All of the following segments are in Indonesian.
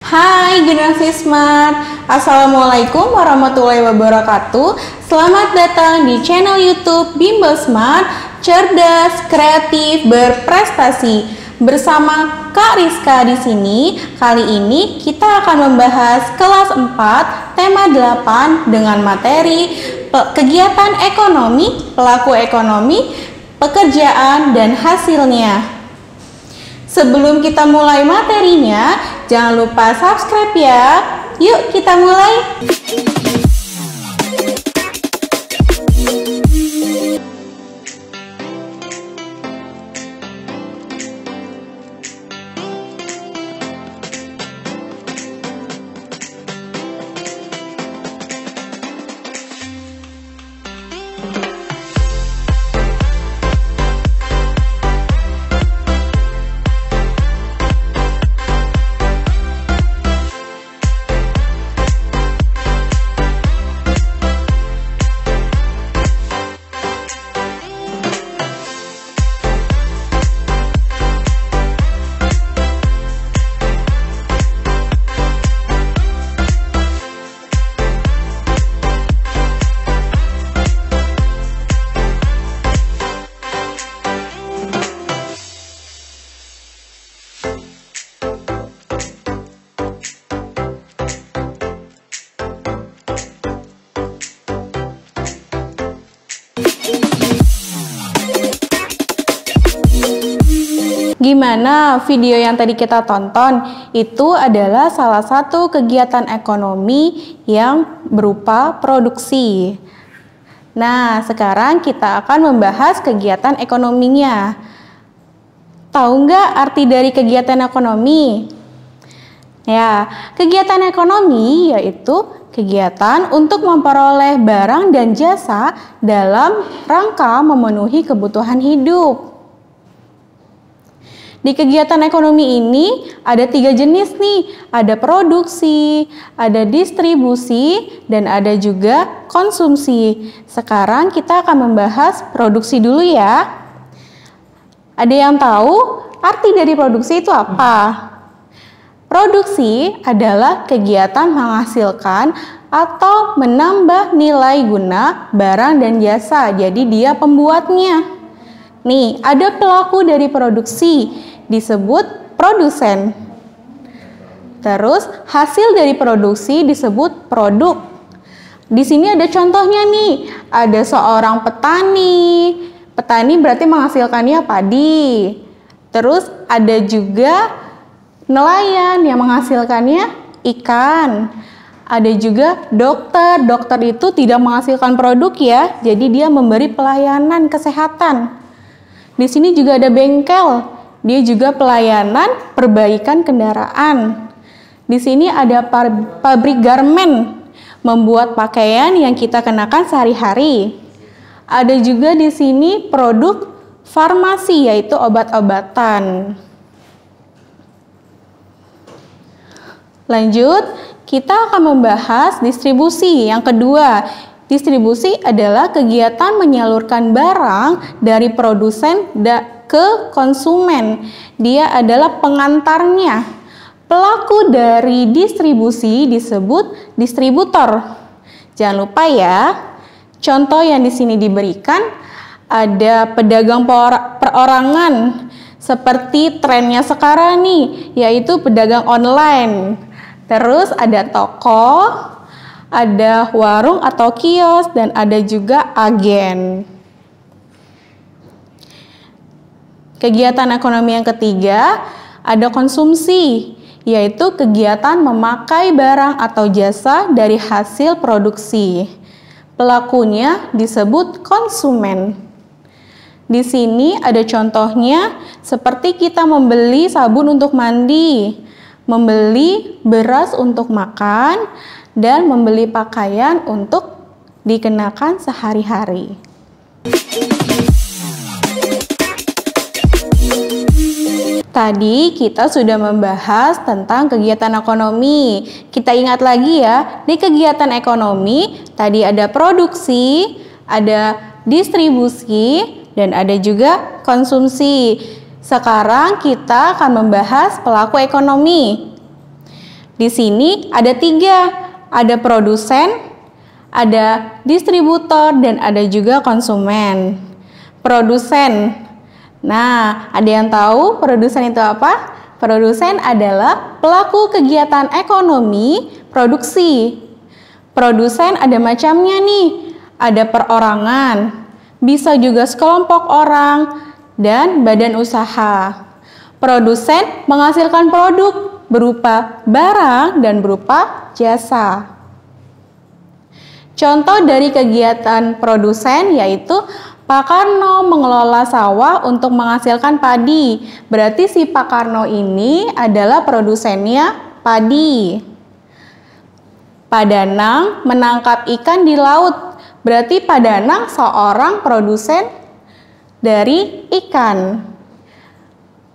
Hai generasi smart, Assalamualaikum warahmatullahi wabarakatuh. Selamat datang di channel YouTube Bimbel Smart, cerdas, kreatif, berprestasi. Bersama Kak Rizka di sini. Kali ini kita akan membahas kelas 4, tema 8 dengan materi kegiatan ekonomi, pelaku ekonomi, pekerjaan dan hasilnya. Sebelum kita mulai materinya, jangan lupa subscribe ya. Yuk kita mulai. Gimana video yang tadi kita tonton? Itu adalah salah satu kegiatan ekonomi yang berupa produksi. Nah, sekarang kita akan membahas kegiatan ekonominya. Tahu nggak arti dari kegiatan ekonomi? Ya, kegiatan ekonomi yaitu kegiatan untuk memperoleh barang dan jasa dalam rangka memenuhi kebutuhan hidup. Di kegiatan ekonomi ini ada 3 jenis nih, ada produksi, ada distribusi, dan ada juga konsumsi. Sekarang kita akan membahas produksi dulu ya. Ada yang tahu arti dari produksi itu apa? Produksi adalah kegiatan menghasilkan atau menambah nilai guna barang dan jasa, jadi dia pembuatnya. Nih, ada pelaku dari produksi, disebut produsen. Terus, hasil dari produksi disebut produk. Di sini ada contohnya nih, ada seorang petani. Petani berarti menghasilkannya padi. Terus, ada juga nelayan yang menghasilkannya ikan. Ada juga dokter. Dokter itu tidak menghasilkan produk ya, jadi dia memberi pelayanan kesehatan. Di sini juga ada bengkel, dia juga pelayanan perbaikan kendaraan. Di sini ada pabrik garmen, membuat pakaian yang kita kenakan sehari-hari. Ada juga di sini produk farmasi, yaitu obat-obatan. Lanjut, kita akan membahas distribusi yang kedua. Distribusi adalah kegiatan menyalurkan barang dari produsen ke konsumen. Dia adalah pengantarnya. Pelaku dari distribusi disebut distributor. Jangan lupa ya. Contoh yang di sini diberikan ada pedagang perorangan seperti trennya sekarang nih, yaitu pedagang online. Terus ada toko, ada warung atau kios, dan ada juga agen. Kegiatan ekonomi yang ketiga ada konsumsi, yaitu kegiatan memakai barang atau jasa dari hasil produksi. Pelakunya disebut konsumen. Di sini ada contohnya seperti kita membeli sabun untuk mandi, membeli beras untuk makan, dan membeli pakaian untuk dikenakan sehari-hari. Tadi kita sudah membahas tentang kegiatan ekonomi. Kita ingat lagi ya, di kegiatan ekonomi tadi ada produksi, ada distribusi, dan ada juga konsumsi. Sekarang kita akan membahas pelaku ekonomi. Di sini ada 3, ada produsen, ada distributor, dan ada juga konsumen. Produsen. Nah, ada yang tahu produsen itu apa? Produsen adalah pelaku kegiatan ekonomi produksi. Produsen ada macamnya nih, ada perorangan, bisa juga sekelompok orang, dan badan usaha. Produsen menghasilkan produk berupa barang dan berupa jasa. Contoh dari kegiatan produsen yaitu Pak Karno mengelola sawah untuk menghasilkan padi. Berarti si Pak Karno ini adalah produsennya padi. Pak Danang menangkap ikan di laut. Berarti Pak Danang seorang produsen dari ikan.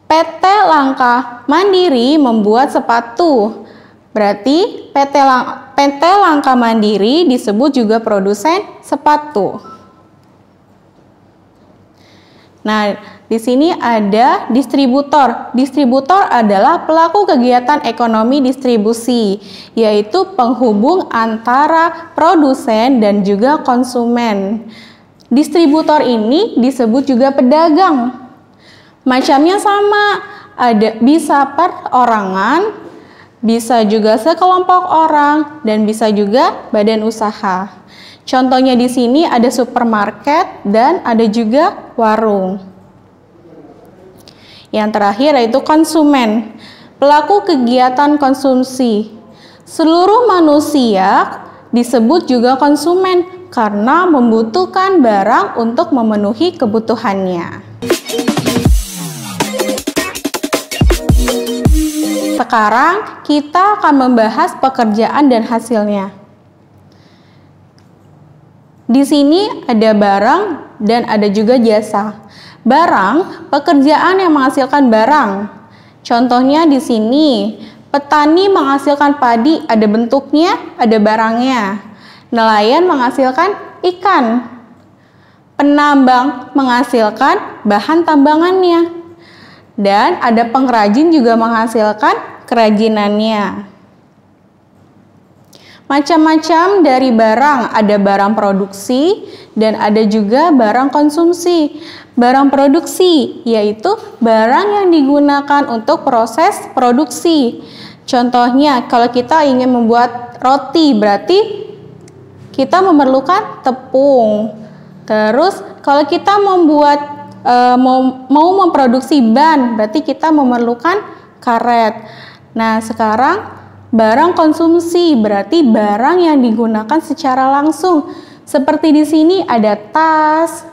PT Langkah Mandiri membuat sepatu. Berarti PT Langkah Mandiri disebut juga produsen sepatu. Nah, di sini ada distributor. Distributor adalah pelaku kegiatan ekonomi distribusi, yaitu penghubung antara produsen dan juga konsumen. Distributor ini disebut juga pedagang. Macamnya sama, bisa perorangan, bisa juga sekelompok orang, dan bisa juga badan usaha. Contohnya di sini ada supermarket dan ada juga warung. Yang terakhir yaitu konsumen, pelaku kegiatan konsumsi. Seluruh manusia disebut juga konsumen karena membutuhkan barang untuk memenuhi kebutuhannya. Sekarang kita akan membahas pekerjaan dan hasilnya. Di sini ada barang dan ada juga jasa. Barang, pekerjaan yang menghasilkan barang. Contohnya di sini, petani menghasilkan padi, ada bentuknya, ada barangnya. Nelayan menghasilkan ikan. Penambang menghasilkan bahan tambangannya. Dan ada pengrajin juga menghasilkan kerajinannya. Macam-macam dari barang, ada barang produksi dan ada juga barang konsumsi. Barang produksi yaitu barang yang digunakan untuk proses produksi. Contohnya, kalau kita ingin membuat roti, berarti kita memerlukan tepung. Terus, kalau kita mau memproduksi ban, berarti kita memerlukan karet. Nah, sekarang barang konsumsi berarti barang yang digunakan secara langsung. Seperti di sini ada tas,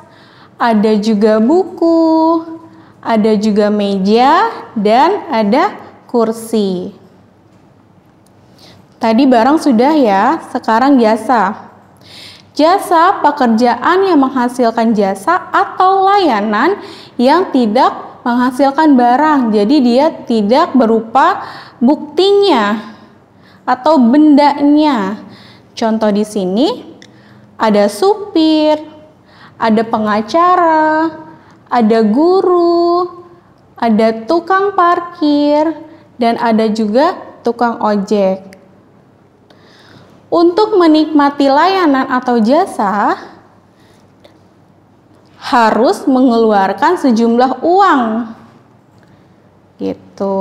ada juga buku, ada juga meja, dan ada kursi. Tadi barang sudah ya, sekarang jasa. Jasa pekerjaan yang menghasilkan jasa atau layanan yang tidak menghasilkan barang. Jadi dia tidak berupa buktinya atau bendanya. Contoh di sini ada supir, ada pengacara, ada guru, ada tukang parkir, dan ada juga tukang ojek. Untuk menikmati layanan atau jasa, harus mengeluarkan sejumlah uang. Gitu.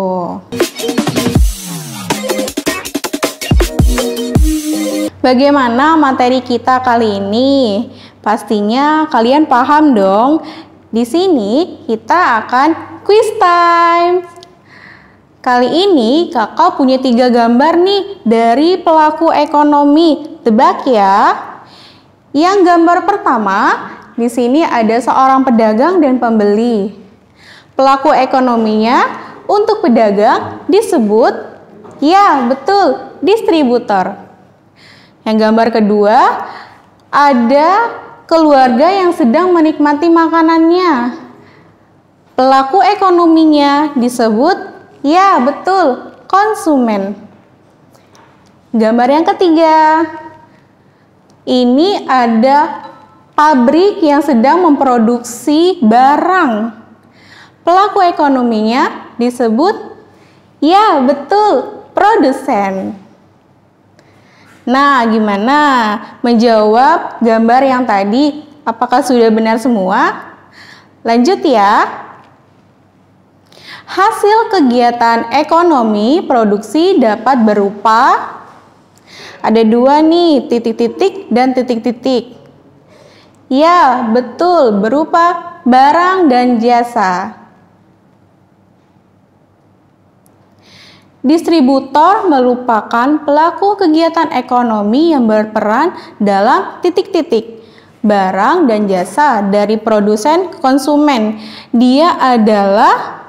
Bagaimana materi kita kali ini? Pastinya kalian paham dong. Di sini kita akan quiz time. Kali ini kakak punya 3 gambar nih dari pelaku ekonomi. Tebak ya. Yang gambar pertama, di sini ada seorang pedagang dan pembeli. Pelaku ekonominya untuk pedagang disebut, ya betul, distributor. Yang gambar kedua, ada keluarga yang sedang menikmati makanannya. Pelaku ekonominya disebut, ya betul, konsumen. Gambar yang ketiga, ini ada pabrik yang sedang memproduksi barang. Pelaku ekonominya disebut, ya betul, produsen. Nah, gimana menjawab gambar yang tadi? Apakah sudah benar semua? Lanjut ya. Hasil kegiatan ekonomi produksi dapat berupa, ada dua nih, titik-titik dan titik-titik. Ya, betul, berupa barang dan jasa. Distributor merupakan pelaku kegiatan ekonomi yang berperan dalam titik-titik barang dan jasa dari produsen ke konsumen. Dia adalah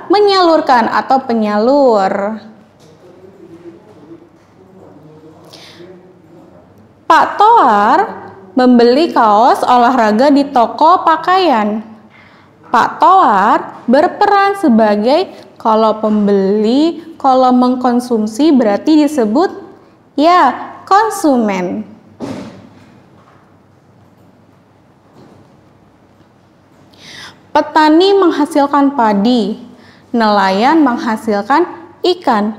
menyalurkan atau penyalur. Pak Toar membeli kaos olahraga di toko pakaian. Pak Toar berperan sebagai kalau pembeli, kalau mengkonsumsi berarti disebut konsumen. Petani menghasilkan padi, nelayan menghasilkan ikan.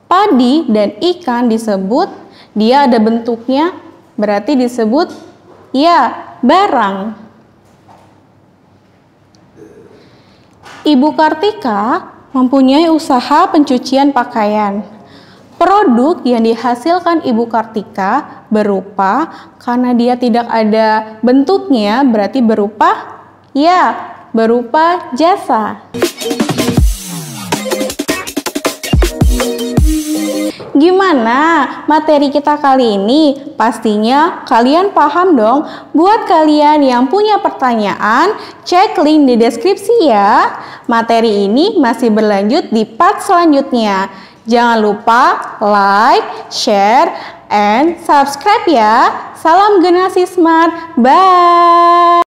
Padi dan ikan disebut, dia ada bentuknya, berarti disebut barang. Ibu Kartika mempunyai usaha pencucian pakaian. Produk yang dihasilkan Ibu Kartika berupa, karena dia tidak ada bentuknya, berarti berupa jasa. Gimana materi kita kali ini? Pastinya kalian paham dong. Buat kalian yang punya pertanyaan, cek link di deskripsi ya. Materi ini masih berlanjut di part selanjutnya. Jangan lupa like, share, and subscribe ya. Salam generasi smart. Bye.